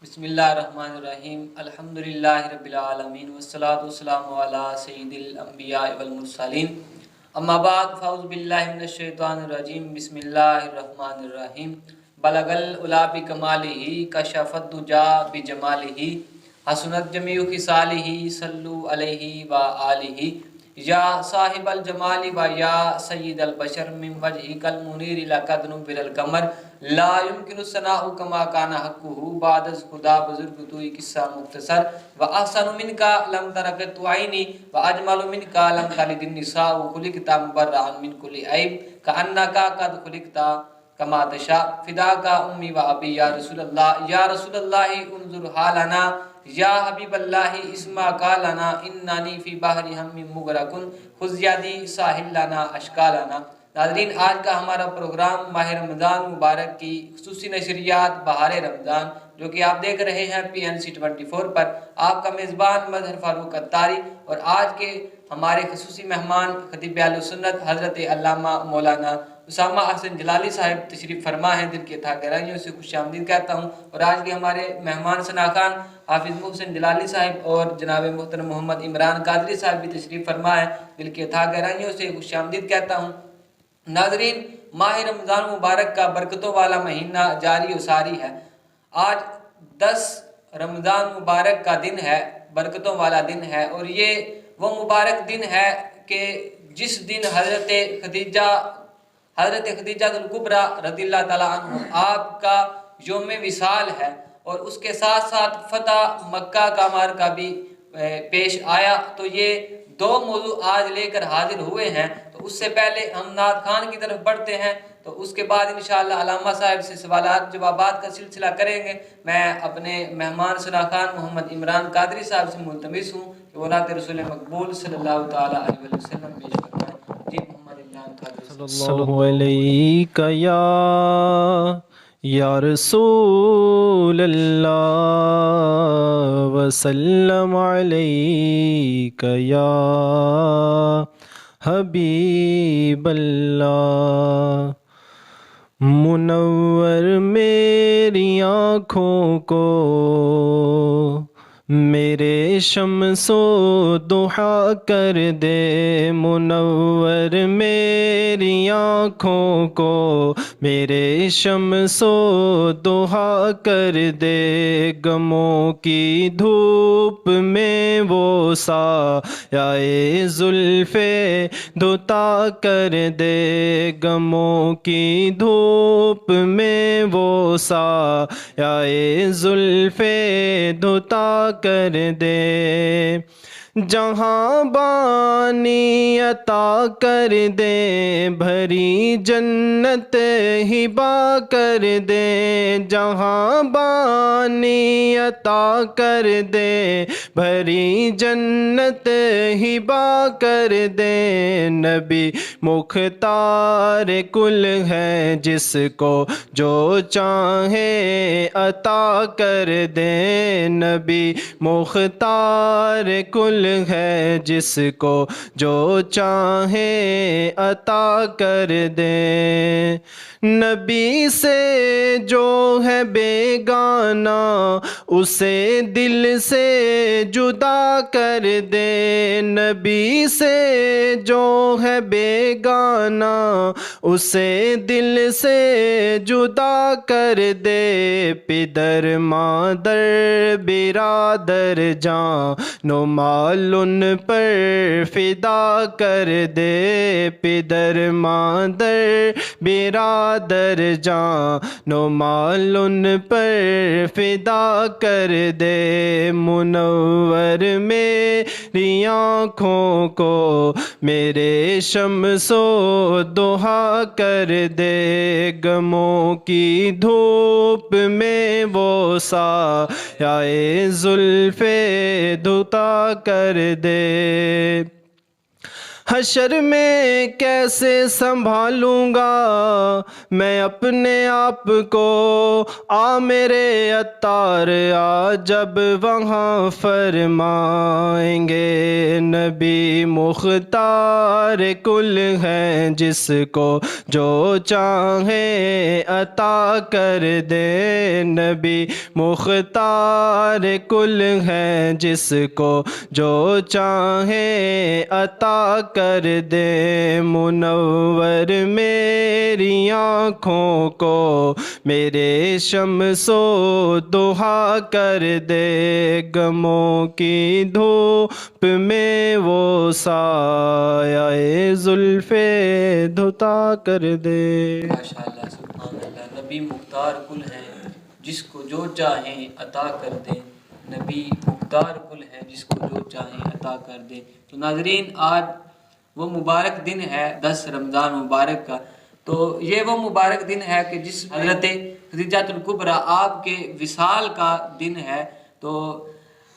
بسم اللہ الرحمن الرحیم الحمدللہ رب العالمین والصلاة والسلام علی سید الانبیاء والمرسلین اما بعد فاعوذ باللہ من الشیطان الرجیم بسم اللہ الرحمن الرحیم بلغ العلا بکمالہ کشف الدجا بجمالہ حسنت جمیع خصالہ صلو علیہ وآلہ یا صاحب الجمال و یا سید البشر من وجهک المنیر لقد نور القمر لا يمكن الثناء كما كان حقه بعد خدا بزرگ توئی قصہ مختصر و احسن منك لم ترقت عینی و اجمل منك لم تلد النساء خلقت مبرئا من كل عیب كأنك قد خلقت كما تشاء فداك امی و ابی یا رسول اللہ انظر حالنا یا حبیب اللہ اسما قالنا اننی فی بحر ہم مغرقن خذ یدی ساحل لنا اشکالنا۔ ناظرین، آج کا ہمارا پروگرام ماہ رمضان مبارک کی خصوصی نشریات بہار رمضان جو کہ آپ دیکھ رہے ہیں PNC 24 پر، آپ کا میزبان مظہر فاروق اتاری، اور آج کے ہمارے خصوصی مہمان خطیب اہل سنت حضرت علامہ مولانا اسامہ احسن جلالی صاحب تشریف فرما ہیں۔ دل کے تھا گہرائیوں سے خوش آمدید کہتا ہوں۔ اور آج کے ہمارے مہمان شناخان حافظ محسن جلالی صاحب اور جناب محترم محمد عمران قادری صاحب بھی تشریف فرما ہے۔ دل کے تھا گہرائیوں سے خوش آمدید کہتا ہوں۔ ناظرین، ماہ رمضان مبارک کا برکتوں والا مہینہ جاری و ساری ہے۔ آج 10 رمضان مبارک کا دن ہے، برکتوں والا دن ہے، اور یہ وہ مبارک دن ہے کہ جس دن حضرت خدیجہ الکبریٰ رضی اللہ تعالیٰ عنہ آپ کا یوم وصال ہے، اور اس کے ساتھ ساتھ فتح مکہ کا معرکہ بھی پیش آیا۔ تو یہ دو موضوع آج لے کر حاضر ہوئے ہیں۔ تو اس سے پہلے ہم نعت خان کی طرف بڑھتے ہیں، تو اس کے بعد انشاءاللہ علامہ صاحب سے سوالات جوابات کا سلسلہ کریں گے۔ میں اپنے مہمان شناخان محمد عمران قادری صاحب سے ملتمس ہوں کہ وہ نعت رسول مقبول صلی اللہ تعالیٰ علیہ وسلم پیش فرمائیں۔ جی محمد عمران قادری صاحب۔ صلی اللہ علیہ یا رسول اللہ وسلم علیک یا حبیب اللہ۔ منور میری آنکھوں کو میرے شمس و ضحیٰ کر دے، منور میری آنکھوں کو میرے شمس و ضحیٰ کر دے، غموں کی دھوپ میں وہ سایہ زلف دوتا کر دے، غموں کی دھوپ میں وہ سایہ زلف دوتا کر دے، جہاں بانی عطا کر دے، بھری جنت ہبا کر دے، جہاں بانی عطا کر دے، بھری جنت ہبا کر دے، نبی مختار کل ہے جس کو جو چاہے عطا کر دے، نبی مختار کل ہے جس کو جو چاہے عطا کر دے، نبی سے جو ہے بیگانہ اسے دل سے جدا کر دے، نبی سے جو ہے بیگانہ اسے دل سے جدا کر دے، پدر مادر برادر جان و مال ان پر فدا کر دے، پدر مادر برادر جان و مال ان پر فدا کر دے، منور میری آنکھوں کو میرے شمس و ضحیٰ کر دے، غموں کی دھوپ میں وہ سایہ زلف دوتا کر دے، حشر میں کیسے سنبھالوں گا میں اپنے آپ کو، آ میرے عطار آ جب وہاں فرمائیں گے، نبی مختار کل ہیں جس کو جو چاہیں عطا کر دے، نبی مختار کل ہیں جس کو جو چاہیں عطا کر دے، منور میری آنکھوں کو میرے شمس و ضحیٰ کر دے، غموں کی دھوپ میں وہ سایہ زلف دھتا کر دے۔ ماشاءاللہ سبحان اللہ۔ نبی مختار کل ہیں جس کو جو چاہیں عطا کر دیں، نبی مختار کل ہیں جس کو جو چاہیں عطا کر دیں۔ تو ناظرین، آج وہ مبارک دن ہے 10 رمضان مبارک کا، تو یہ وہ مبارک دن ہے کہ جس حضرت خدیجہ الکبریٰ آپ کے وصال کا دن ہے۔ تو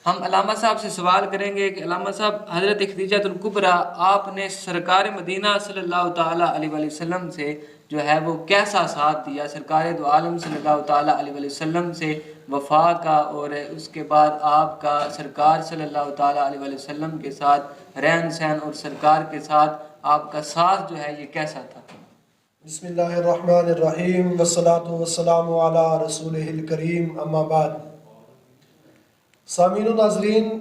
ہم علامہ صاحب سے سوال کریں گے کہ علامہ صاحب، حضرت خدیجہ الکبریٰ آپ نے سرکار مدینہ صلی اللہ تعالیٰ علیہ وآلہ وسلم سے جو ہے وہ کیسا ساتھ دیا؟ سرکار دو عالم صلی اللہ تعالیٰ علیہ وآلہ وسلم سے وفا کا، اور اس کے بعد آپ کا سرکار صلی اللہ تعالیٰ علیہ وآلہ وسلم کے ساتھ رہن سہن اور سرکار کے ساتھ آپ کا ساتھ جو ہے یہ کیسا تھا؟ بسم اللہ الرحمن الرحیم، والصلاة والسلام علی رسولہ الکریم، اما بعد۔ سامعین و ناظرین،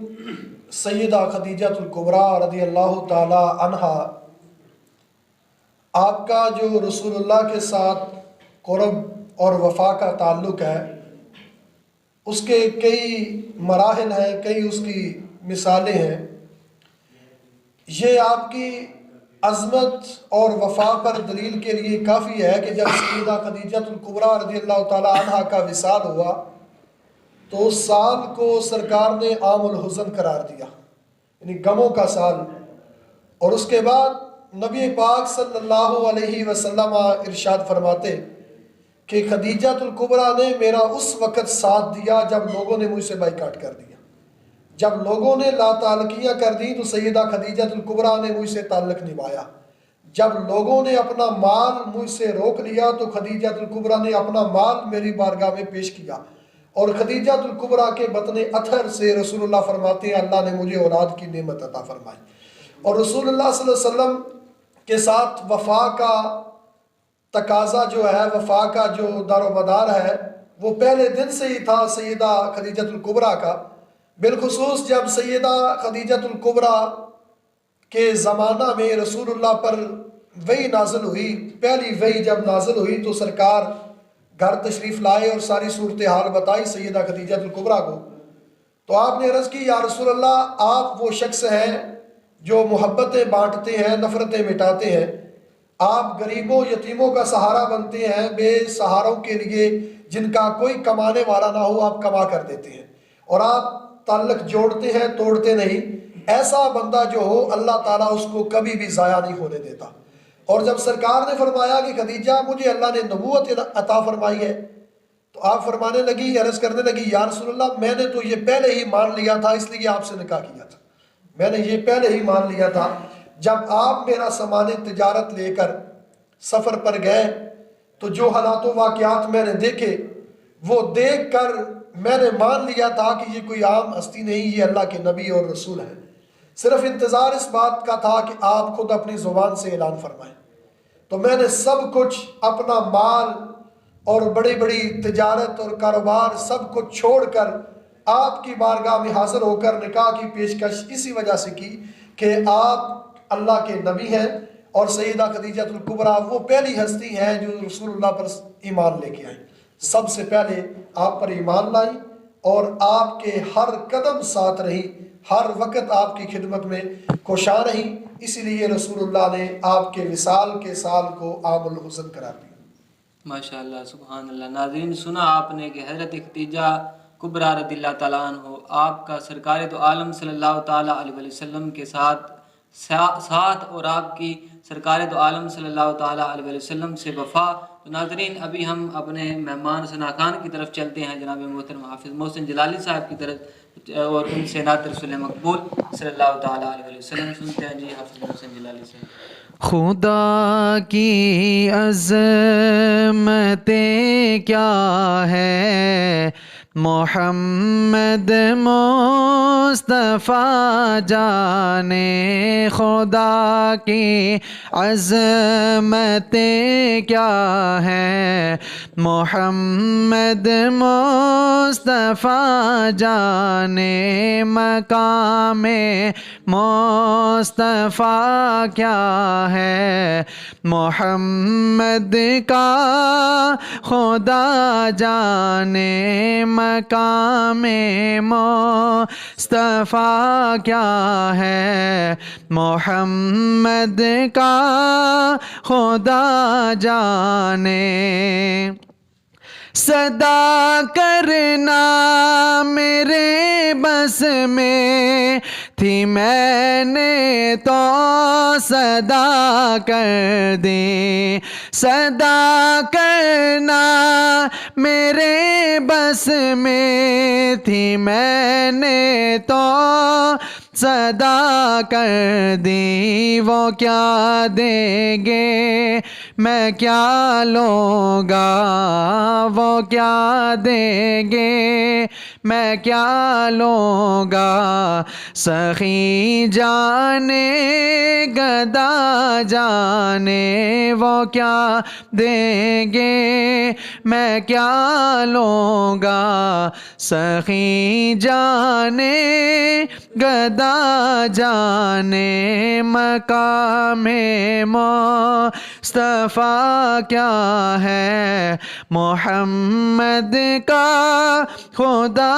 سیدہ خدیجہ الکبریٰ رضی اللہ تعالی عنہا، آپ کا جو رسول اللہ کے ساتھ قرب اور وفا کا تعلق ہے، اس کے کئی مراحل ہیں، کئی اس کی مثالیں ہیں۔ یہ آپ کی عظمت اور وفا پر دلیل کے لیے کافی ہے کہ جب سیدہ خدیجہ الکبریٰ رضی اللہ تعالی عنہا کا وصال ہوا تو اس سال کو سرکار نے عام الحزن قرار دیا، یعنی غموں کا سال۔ اور اس کے بعد نبی پاک صلی اللہ علیہ وسلم ارشاد فرماتے کہ خدیجہ الکبریٰ نے میرا اس وقت ساتھ دیا جب لوگوں نے مجھ سے بائیکاٹ کر دیا۔ جب لوگوں نے لا تعلقیاں کر دی تو سیدہ خدیجہ الکبریٰ نے مجھ سے تعلق نبھایا۔ جب لوگوں نے اپنا مال مجھ سے روک لیا تو خدیجہ الکبریٰ نے اپنا مال میری بارگاہ میں پیش کیا، اور خدیجہ الکبریٰ کے بطن اطہر سے رسول اللہ فرماتے ہیں اللہ نے مجھے اولاد کی نعمت عطا فرمائی۔ اور رسول اللہ صلی اللہ علیہ وسلم کے ساتھ وفا کا تقاضا جو ہے، وفا کا جو دار و مدار ہے، وہ پہلے دن سے ہی تھا سیدہ خدیجہ الکبریٰ کا۔ بالخصوص جب سیدہ خدیجہ الکبریٰ کے زمانہ میں رسول اللہ پر وحی نازل ہوئی، پہلی وحی جب نازل ہوئی تو سرکار گھر تشریف لائے اور ساری صورتحال بتائی سیدہ خدیجہ الکبریٰ کو۔ تو آپ نے عرض کی یا رسول اللہ، آپ وہ شخص ہیں جو محبتیں بانٹتے ہیں، نفرتیں مٹاتے ہیں، آپ غریبوں یتیموں کا سہارا بنتے ہیں، بے سہاروں کے لیے جن کا کوئی کمانے والا نہ ہو آپ کما کر دیتے ہیں، اور آپ تعلق جوڑتے ہیں توڑتے نہیں۔ ایسا بندہ جو ہو اللہ تعالیٰ اس کو کبھی بھی ضائع نہیں ہونے دیتا۔ اور جب سرکار نے فرمایا کہ خدیجہ مجھے اللہ نے نبوت عطا فرمائی ہے، تو آپ فرمانے لگی، عرض کرنے لگی یا رسول اللہ میں نے تو یہ پہلے ہی مان لیا تھا، اس لیے آپ سے نکاح کیا تھا، میں نے یہ پہلے ہی مان لیا تھا۔ جب آپ میرا سامان تجارت لے کر سفر پر گئے تو جو حالات و واقعات میں نے دیکھے وہ دیکھ کر میں نے مان لیا تھا کہ یہ کوئی عام ہستی نہیں، یہ اللہ کے نبی اور رسول ہیں۔ صرف انتظار اس بات کا تھا کہ آپ خود اپنی زبان سے اعلان فرمائیں۔ تو میں نے سب کچھ، اپنا مال اور بڑی بڑی تجارت اور کاروبار سب کچھ چھوڑ کر آپ کی بارگاہ میں حاضر ہو کر نکاح کی پیشکش اسی وجہ سے کی کہ آپ اللہ کے نبی ہیں، اور سیدہ خدیجہ الکبریٰ وہ پہلی ہستی ہیں جو رسول اللہ پر ایمان لے کے آئیں، سب سے پہلے آپ پر ایمان لائی اور آپ کے ہر قدم ساتھ رہی، ہر وقت آپ کی خدمت میں کوشاں رہی۔ اسی لیے رسول اللہ نے آپ کے وصال کے سال کو عام الحزن قرار دیا۔ ماشاءاللہ سبحان اللہ۔ ناظرین، سنا آپ نے کہ حضرت خدیجہ کبریٰ رضی اللہ تعالیٰ عنہ آپ کا سرکار دو عالم صلی اللہ تعالیٰ علیہ وآلہ وسلم کے ساتھ اور آپ کی سرکار دو عالم صلی اللہ تعالیٰ علیہ وآلہ وسلم سے وفا تو ناظرین ابھی ہم اپنے مہمان ثناء کی طرف چلتے ہیں، جناب محترم حافظ محسن جلالی صاحب کی طرف، اور ان سے نعت رسول مقبول صلی اللہ تعالیٰ علیہ وسلم سنتے ہیں۔ جی حافظ محسن جلالی صاحب۔ خدا کی عظمتیں کیا ہے، محمد مصطفیٰ جانے، خدا کی عظمتیں کیا ہے، محمد مصطفیٰ جانے، مقام مصطفیٰ کیا ہے، محمد کا خدا جانے، مقام مصطفیٰ کیا ہے، محمد کا خدا جانے۔ صدا کرنا میرے بس میں تھی، میں نے تو صدا کر دی، صدا کرنا میرے بس میں تھی، میں نے تو صدا کر دی۔ وہ کیا دیں گے میں کیا لوں گا، وہ کیا دیں گے میں کیا لوں گا، سخی جانے گدا جانے، وہ کیا دیں گے میں کیا لوں گا، سخی جانے گدا جانے، مقام مصطفیٰ کیا ہے، محمد کا خدا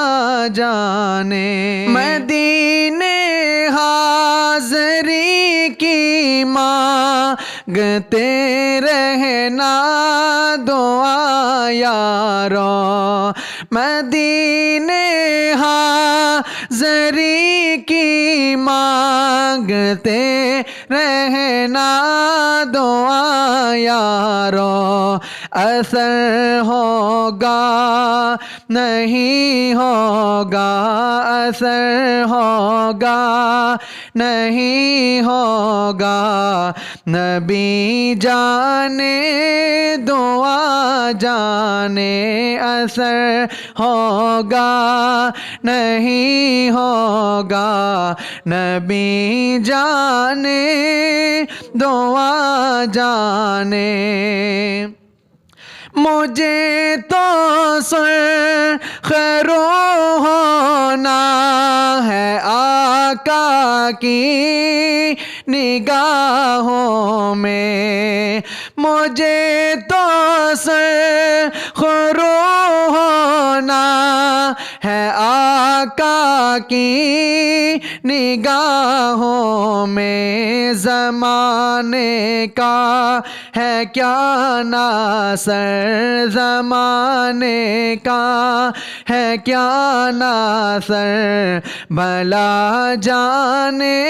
جانے۔ مدینے حاضری کی مانگتے رہنا دعا یارو، مدینے حاضری کی مانگتے رہنا دعا یارو، اثر ہوگا نہیں ہوگا، اثر ہوگا نہیں ہوگا، نبی جانے دعا جانے، اثر ہوگا نہیں ہوگا، نبی جانے دعا جانے۔ مجھے تو سرخرو ہونا ہے آقا کی نگاہوں میں، مجھے تو سرخرو ہونا ہے آقا کی نگاہوں میں، زمانے کا ہے کیا ناصر، زمانے کا ہے کیا ناصر، بھلا جانے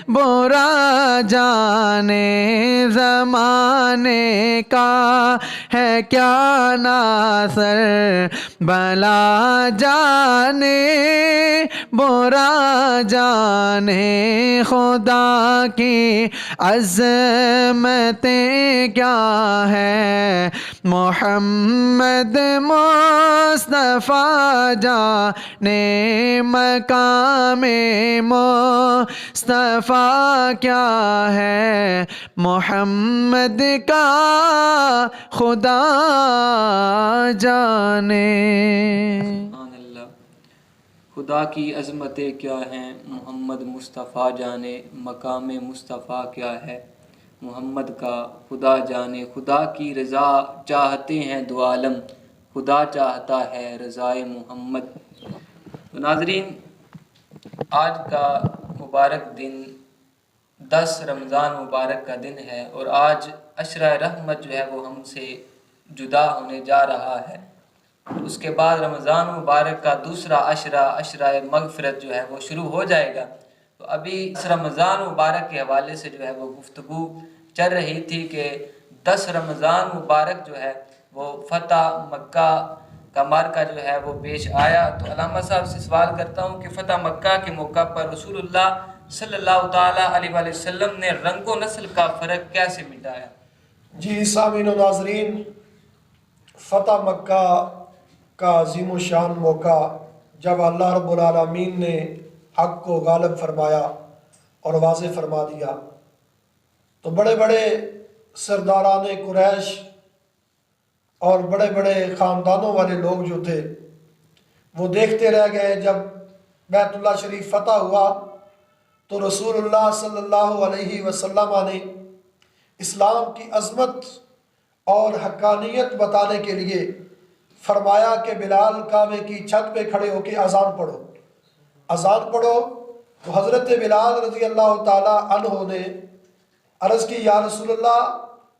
برا جانے، زمانے کا ہے کیا ناصر، بھلا جانے برا جانے، خدا کی عظمتیں کیا ہے، محمد مصطفیٰ جانے، مقام مصطفیٰ کیا ہے، محمد کا خدا جانے۔ سبحان اللہ۔ خدا کی عظمتیں کیا ہیں، محمد مصطفیٰ جانے، مقام مصطفیٰ کیا ہے، محمد کا خدا جانے، خدا کی رضا چاہتے ہیں دو عالم، خدا چاہتا ہے رضائے محمد۔ تو ناظرین، آج کا مبارک دن 10 رمضان مبارک کا دن ہے، اور آج عشرہ رحمت جو ہے وہ ہم سے جدا ہونے جا رہا ہے۔ اس کے بعد رمضان مبارک کا دوسرا عشرہ مغفرت جو ہے وہ شروع ہو جائے گا۔ تو ابھی اس رمضان مبارک کے حوالے سے جو ہے وہ گفتگو چل رہی تھی کہ 10 رمضان مبارک جو ہے وہ فتح مکہ کا مارکہ جو ہے وہ پیش آیا، تو علامہ صاحب سے سوال کرتا ہوں کہ فتح مکہ کے موقع پر رسول اللہ صلی اللہ تعالیٰ علیہ وآلہ وسلم نے رنگ و نسل کا فرق کیسے مٹایا؟ جی سامعین و ناظرین، فتح مکہ کا عظیم و شان موقع جب اللہ رب العالمین نے حق کو غالب فرمایا اور واضح فرما دیا، تو بڑے بڑے سرداران قریش اور بڑے بڑے خاندانوں والے لوگ جو تھے وہ دیکھتے رہ گئے۔ جب بیت اللہ شریف فتح ہوا تو رسول اللہ صلی اللہ علیہ وسلم نے اسلام کی عظمت اور حقانیت بتانے کے لیے فرمایا کہ بلال کعبے کی چھت پہ کھڑے ہو کے اذان پڑھو، اذان پڑھو۔ تو حضرت بلال رضی اللہ تعالی عنہ نے عرض کی، یا رسول اللہ،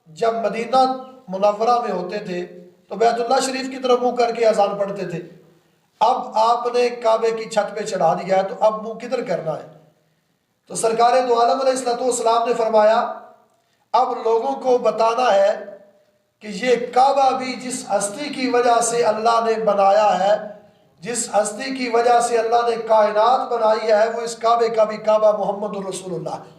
جب مدینہ منورہ میں ہوتے تھے تو بیت اللہ شریف کی طرف منہ کر کے اذان پڑھتے تھے، اب آپ نے کعبے کی چھت پہ چڑھا دیا ہے تو اب منہ کدھر کرنا ہے؟ تو سرکار دو عالم علیہ السلام نے فرمایا، اب لوگوں کو بتانا ہے کہ یہ کعبہ بھی جس ہستی کی وجہ سے اللہ نے بنایا ہے، جس ہستی کی وجہ سے اللہ نے کائنات بنائی ہے، وہ اس کعبے کا بھی کعبہ محمد رسول اللہ ہے۔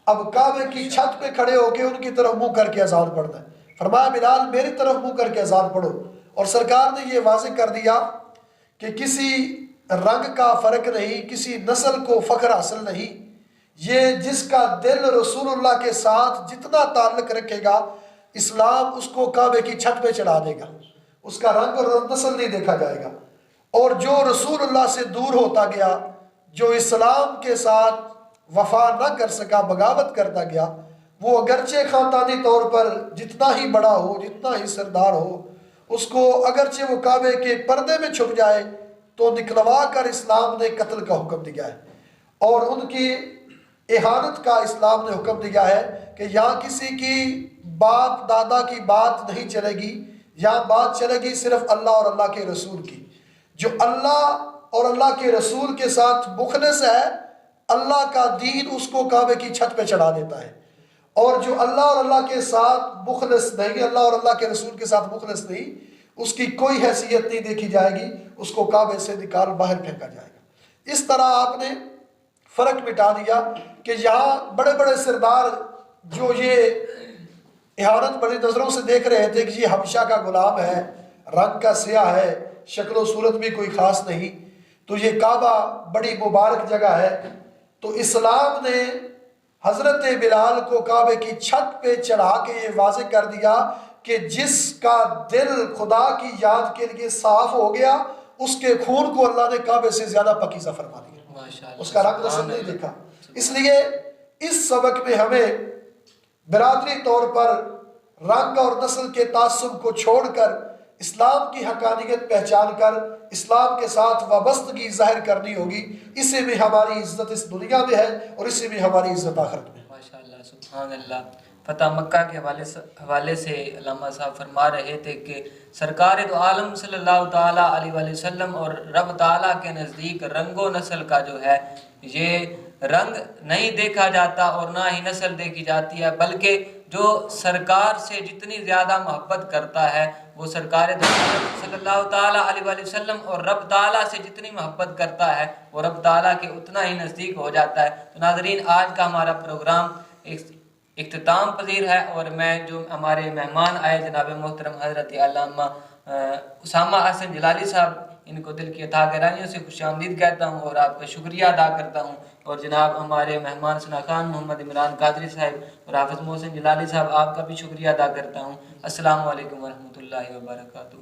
اب کعبے کی چھت پہ کھڑے ہو کے ان کی طرف منہ کر کے اذان پڑھنا ہے۔ فرمایا بلال میری طرف منہ کر کے اذان پڑھو، اور سرکار نے یہ واضح کر دیا کہ کسی رنگ کا فرق نہیں، کسی نسل کو فخر حاصل نہیں، یہ جس کا دل رسول اللہ کے ساتھ جتنا تعلق رکھے گا، اسلام اس کو کعبے کی چھت پہ چڑھا دے گا، اس کا رنگ اور نسل نہیں دیکھا جائے گا۔ اور جو رسول اللہ سے دور ہوتا گیا، جو اسلام کے ساتھ وفا نہ کر سکا، بغاوت کرتا گیا، وہ اگرچہ خاندانی طور پر جتنا ہی بڑا ہو، جتنا ہی سردار ہو، اس کو اگرچہ وہ کعبے کے پردے میں چھپ جائے تو نکلوا کر اسلام نے قتل کا حکم دیا ہے، اور ان کی اہانت کا اسلام نے حکم دیا ہے کہ یہاں کسی کی باپ دادا کی بات نہیں چلے گی، یہاں بات چلے گی صرف اللہ اور اللہ کے رسول کی۔ جو اللہ اور اللہ کے رسول کے ساتھ مخلص ہے، اللہ کا دین اس کو کعبے کی چھت پہ چڑھا دیتا ہے، اور جو اللہ اور اللہ کے ساتھ مخلص نہیں، اللہ اور اللہ کے رسول کے ساتھ مخلص نہیں، اس کی کوئی حیثیت نہیں دیکھی جائے گی، اس کو کعبے سے نکال باہر پھینکا جائے گا۔ اس طرح آپ نے فرق مٹا دیا کہ یہاں بڑے بڑے سردار جو یہ احانت بڑی نظروں سے دیکھ رہے تھے کہ یہ حبشہ کا غلام ہے، رنگ کا سیاہ ہے، شکل و صورت بھی کوئی خاص نہیں، تو یہ کعبہ بڑی مبارک جگہ ہے، تو اسلام نے حضرت بلال کو کعبے کی چھت پہ چڑھا کے یہ واضح کر دیا کہ جس کا دل خدا کی یاد کے لیے صاف ہو گیا، اس کے خون کو اللہ نے کعبے سے زیادہ پاکیزہ فرما دیا، اس کا رنگ نسل نہیں دیکھا۔ اس لیے اس سبق میں ہمیں برادری طور پر رنگ اور نسل کے تعصب کو چھوڑ کر اسلام کی حقانیت پہچان کر اسلام کے ساتھ وابستگی ظاہر کرنی ہوگی۔ اسی میں ہماری عزت اس دنیا میں ہے اور اسی میں ہماری عزت آخرت میں ہے۔ ماشاءاللہ، سبحان اللہ۔ فتح مکہ کے حوالے سے علامہ صاحب فرما رہے تھے کہ سرکار دو عالم صلی اللہ تعالیٰ علیہ وآلہ وسلم اور رب تعالیٰ کے نزدیک رنگ و نسل کا جو ہے یہ رنگ نہیں دیکھا جاتا اور نہ ہی نسل دیکھی جاتی ہے، بلکہ جو سرکار سے جتنی زیادہ محبت کرتا ہے وہ سرکار دو عالم صلی اللہ تعالیٰ علیہ وآلہ وسلم اور رب تعالیٰ سے جتنی محبت کرتا ہے وہ رب تعالیٰ کے اتنا ہی نزدیک ہو جاتا ہے۔ تو ناظرین، آج کا ہمارا پروگرام اختتام پذیر ہے، اور میں جو ہمارے مہمان آئے جناب محترم حضرت علامہ اسامہ حسن جلالی صاحب، ان کو دل کی عطا گرائیوں سے خوش آمدید کہتا ہوں اور آپ کا شکریہ ادا کرتا ہوں، اور جناب ہمارے مہمان ثنا خان محمد عمران قادری صاحب اور حافظ محسن جلالی صاحب، آپ کا بھی شکریہ ادا کرتا ہوں۔ السلام علیکم ورحمۃ اللہ وبرکاتہ۔